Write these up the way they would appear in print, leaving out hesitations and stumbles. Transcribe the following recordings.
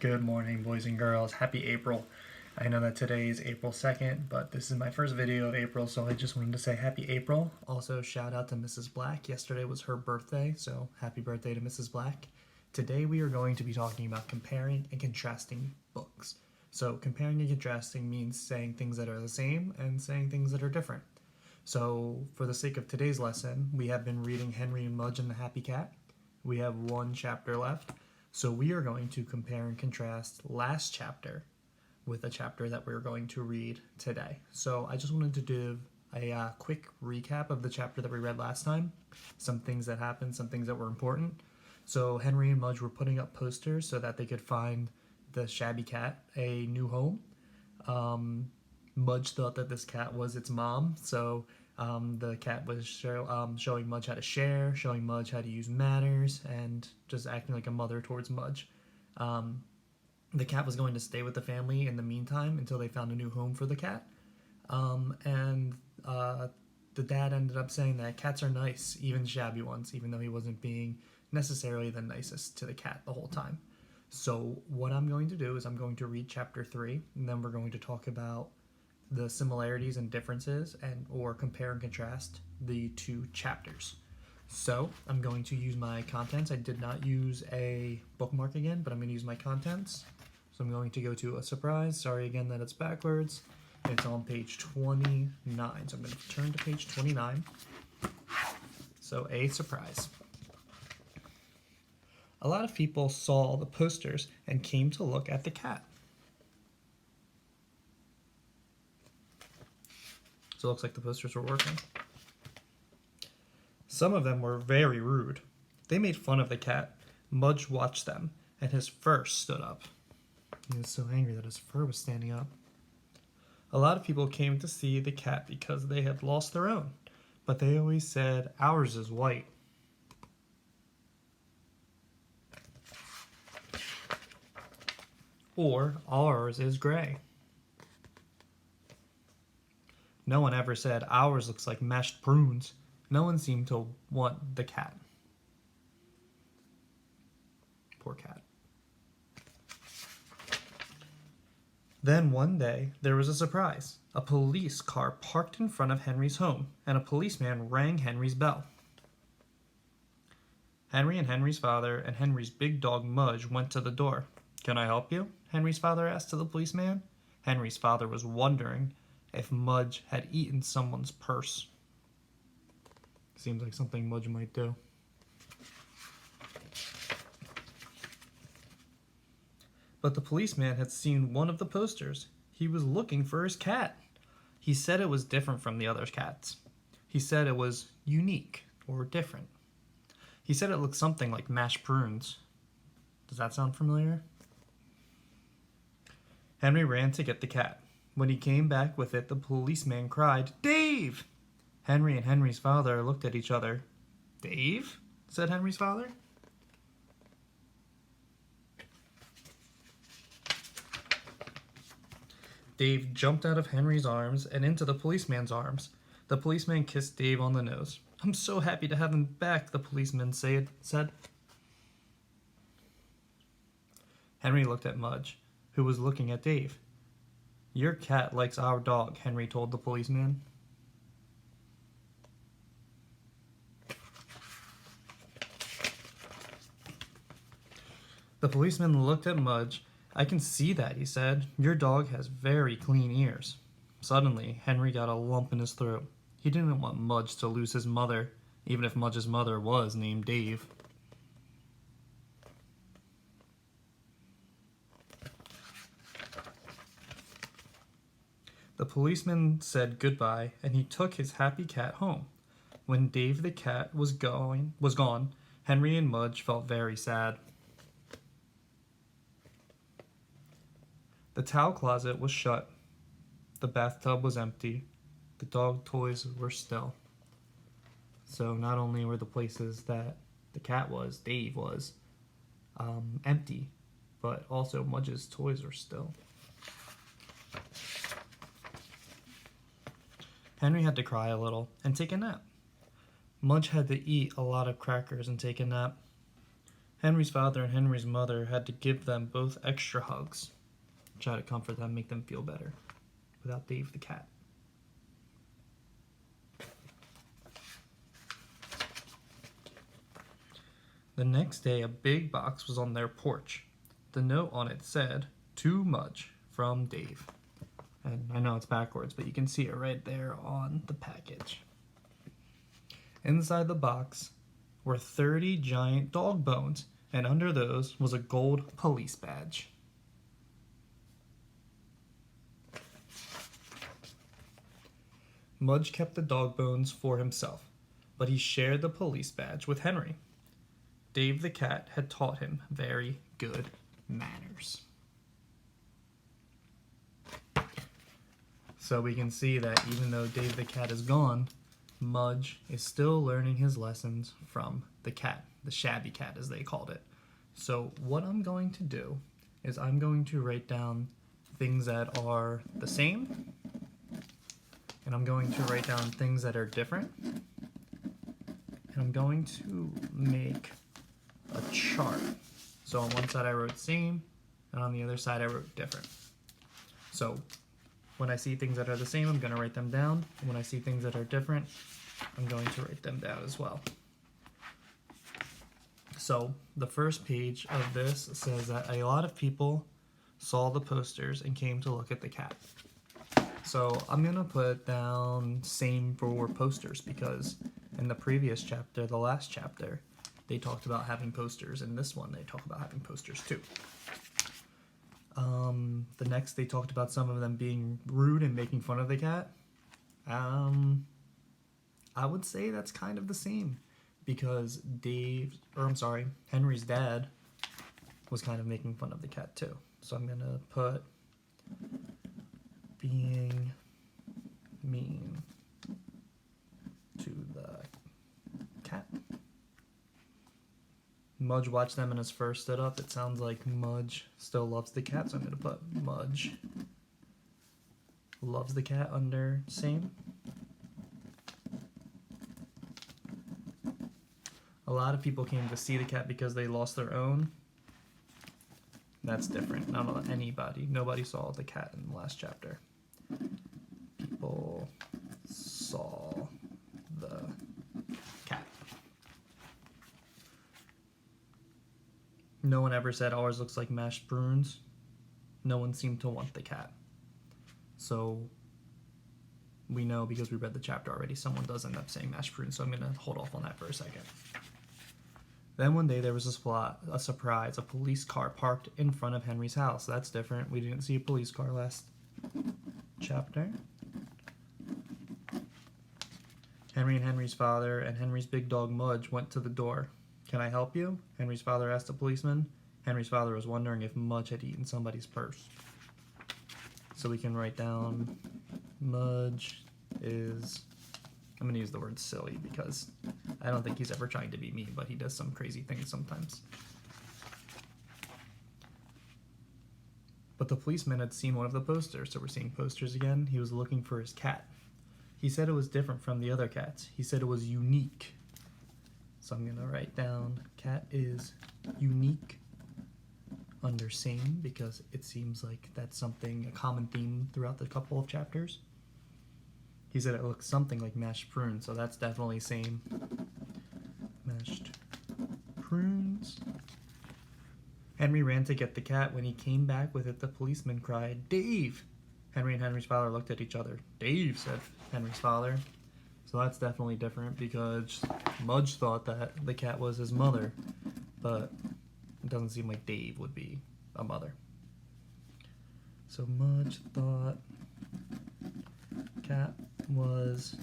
Good morning, boys and girls. Happy April. I know that today is April 2nd, but this is my first video of April, so I just wanted to say happy April. Also, shout out to Mrs. Black. Yesterday was her birthday, so happy birthday to Mrs. Black. Today we are going to be talking about comparing and contrasting books. So, comparing and contrasting means saying things that are the same and saying things that are different. So, for the sake of today's lesson, we have been reading Henry and Mudge and the Happy Cat. We have one chapter left. So we are going to compare and contrast last chapter with a chapter that we're going to read today. So I just wanted to do a quick recap of the chapter that we read last time. Some things that happened, some things that were important. So Henry and Mudge were putting up posters so that they could find the shabby cat a new home. Mudge thought that this cat was its mom, so the cat was showing Mudge how to share, showing Mudge how to use manners, and just acting like a mother towards Mudge. The cat was going to stay with the family in the meantime until they found a new home for the cat. And the dad ended up saying that cats are nice, even shabby ones, even though he wasn't being necessarily the nicest to the cat the whole time. So what I'm going to do is I'm going to read chapter 3, and then we're going to talk about the similarities and differences or compare and contrast the two chapters. So I'm going to use my contents. I did not use a bookmark again, but I'm going to use my contents. So I'm going to go to a surprise. Sorry again that it's backwards. It's on page 29. So I'm going to turn to page 29. So a surprise. A lot of people saw the posters and came to look at the cat. So it looks like the posters were working. Some of them were very rude. They made fun of the cat. Mudge watched them, and his fur stood up. He was so angry that his fur was standing up. A lot of people came to see the cat because they had lost their own, but they always said, "Ours is white." Or, "Ours is gray." No one ever said, "Ours looks like mashed prunes." No one seemed to want the cat. Poor cat. Then one day, there was a surprise. A police car parked in front of Henry's home, and a policeman rang Henry's bell. Henry and Henry's father and Henry's big dog Mudge went to the door. "Can I help you?" Henry's father asked to the policeman. Henry's father was wondering if Mudge had eaten someone's purse. Seems like something Mudge might do. But the policeman had seen one of the posters. He was looking for his cat. He said it was different from the other cats. He said it was unique or different. He said it looked something like mashed prunes. Does that sound familiar? Henry ran to get the cat. When he came back with it, the policeman cried, "Dave!" Henry and Henry's father looked at each other. "Dave?" said Henry's father. Dave jumped out of Henry's arms and into the policeman's arms. The policeman kissed Dave on the nose. "I'm so happy to have him back," the policeman said. Henry looked at Mudge, who was looking at Dave. "Your cat likes our dog," Henry told the policeman. The policeman looked at Mudge. "I can see that," he said. "Your dog has very clean ears." Suddenly, Henry got a lump in his throat. He didn't want Mudge to lose his mother, even if Mudge's mother was named Dave. The policeman said goodbye, and he took his happy cat home. When Dave the cat was gone, Henry and Mudge felt very sad. The towel closet was shut. The bathtub was empty. The dog toys were still. So not only were the places that the cat was, Dave was, empty, but also Mudge's toys were still. Henry had to cry a little and take a nap. Mudge had to eat a lot of crackers and take a nap. Henry's father and Henry's mother had to give them both extra hugs, try to comfort them, make them feel better, without Dave the cat. The next day, a big box was on their porch. The note on it said, "To Mudge, from Dave." And I know it's backwards, but you can see it right there on the package. Inside the box were 30 giant dog bones, and under those was a gold police badge. Mudge kept the dog bones for himself, but he shared the police badge with Henry. Dave the cat had taught him very good manners. So we can see that even though Dave the cat is gone, Mudge is still learning his lessons from the cat, the shabby cat as they called it. So what I'm going to do is I'm going to write down things that are the same, and I'm going to write down things that are different, and I'm going to make a chart. So on one side I wrote same, and on the other side I wrote different. So when I see things that are the same, I'm going to write them down. And when I see things that are different, I'm going to write them down as well. So the first page of this says that a lot of people saw the posters and came to look at the cat. So I'm going to put down same for posters because in the previous chapter, the last chapter, they talked about having posters. In this one, they talk about having posters too. The next, they talked about some of them being rude and making fun of the cat. I would say that's kind of the same because Henry's dad was kind of making fun of the cat too. So I'm going to put being mean to the cat. Mudge watched them and his fur stood up. It sounds like Mudge still loves the cat, so I'm going to put Mudge loves the cat under same. A lot of people came to see the cat because they lost their own. That's different. Not anybody. Nobody saw the cat in the last chapter. People saw the cat. No one ever said ours looks like mashed prunes. No one seemed to want the cat. So we know because we read the chapter already, someone does end up saying mashed prunes, so I'm going to hold off on that for a second. Then one day there was a surprise, a police car parked in front of Henry's house. That's different. We didn't see a police car last chapter. Henry and Henry's father and Henry's big dog Mudge went to the door. "Can I help you?" Henry's father asked the policeman. Henry's father was wondering if Mudge had eaten somebody's purse. So we can write down Mudge is... I'm going to use the word silly because I don't think he's ever trying to be mean, but he does some crazy things sometimes. But the policeman had seen one of the posters, so we're seeing posters again. He was looking for his cat. He said it was different from the other cats. He said it was unique. So I'm going to write down cat is unique under same because it seems like that's something, a common theme throughout the couple of chapters. He said it looks something like mashed prunes, so that's definitely same. Mashed prunes. Henry ran to get the cat. When he came back with it, the policeman cried, "Dave!" Henry and Henry's father looked at each other. "Dave," said Henry's father. So that's definitely different because Mudge thought that the cat was his mother, but it doesn't seem like Dave would be a mother. So Mudge thought cat was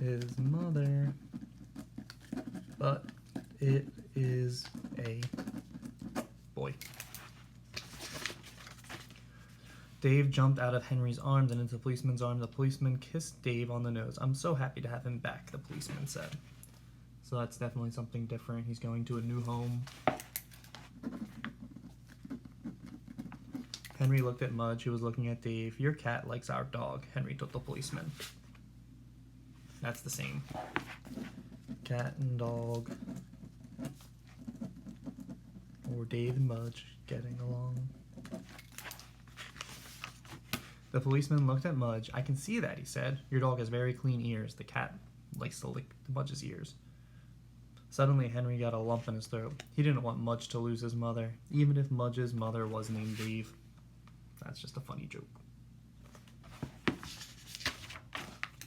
his mother, but it is a boy. Dave jumped out of Henry's arms and into the policeman's arms. The policeman kissed Dave on the nose. "I'm so happy to have him back," the policeman said. So that's definitely something different. He's going to a new home. Henry looked at Mudge, who was looking at Dave. "Your cat likes our dog," Henry told the policeman. That's the same. Cat and dog Or Dave and Mudge getting along. The policeman looked at Mudge. I can see that, he said. Your dog has very clean ears. The cat likes to lick Mudge's ears. Suddenly, Henry got a lump in his throat. He didn't want Mudge to lose his mother, even if Mudge's mother was named Dave. That's just a funny joke.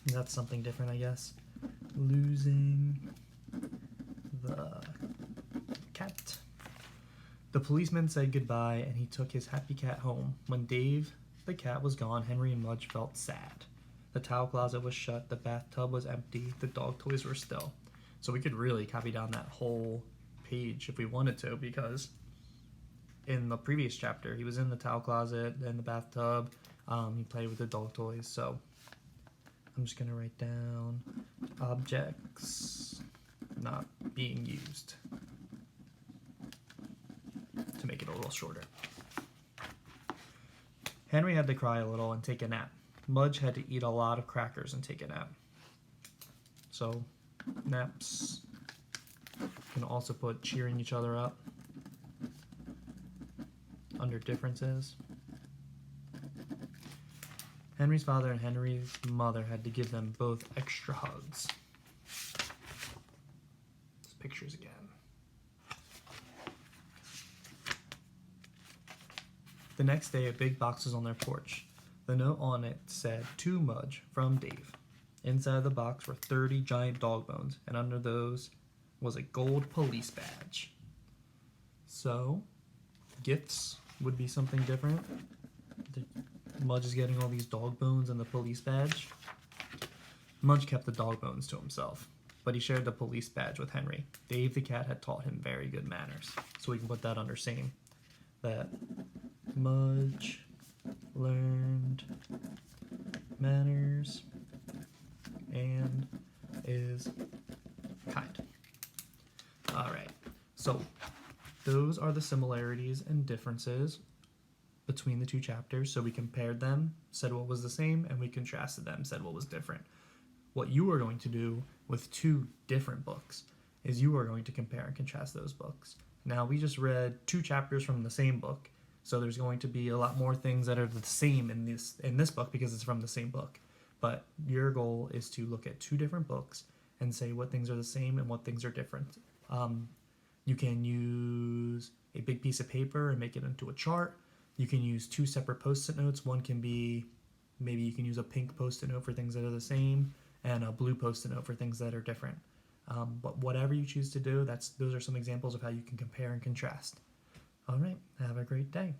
That's something different, I guess. Losing the cat. The policeman said goodbye, and he took his happy cat home. When Dave, the cat, was gone, Henry and Mudge felt sad. The towel closet was shut, the bathtub was empty, the dog toys were still. So we could really copy down that whole page if we wanted to, because in the previous chapter, he was in the towel closet, in the bathtub, he played with the dog toys. So I'm just going to write down objects not being used to make it a little shorter. Henry had to cry a little and take a nap. Mudge had to eat a lot of crackers and take a nap. So naps. You can also put cheering each other up under differences. Henry's father and Henry's mother had to give them both extra hugs. These pictures again. The next day, a big box was on their porch. The note on it said, "To Mudge, from Dave." Inside the box were 30 giant dog bones, and under those was a gold police badge. So, gifts would be something different. Mudge is getting all these dog bones and the police badge. Mudge kept the dog bones to himself, but he shared the police badge with Henry. Dave the cat had taught him very good manners, so we can put that under same. That Mudge learned manners and is kind. Alright, so those are the similarities and differences between the two chapters. So we compared them, said what was the same, and we contrasted them, said what was different. What you are going to do with two different books is you are going to compare and contrast those books. Now, we just read two chapters from the same book, so there's going to be a lot more things that are the same in this book because it's from the same book. But your goal is to look at two different books and say what things are the same and what things are different. You can use a big piece of paper and make it into a chart. You can use two separate post-it notes. One can be, maybe you can use a pink post-it note for things that are the same and a blue post-it note for things that are different. But whatever you choose to do, those are some examples of how you can compare and contrast. All right, have a great day.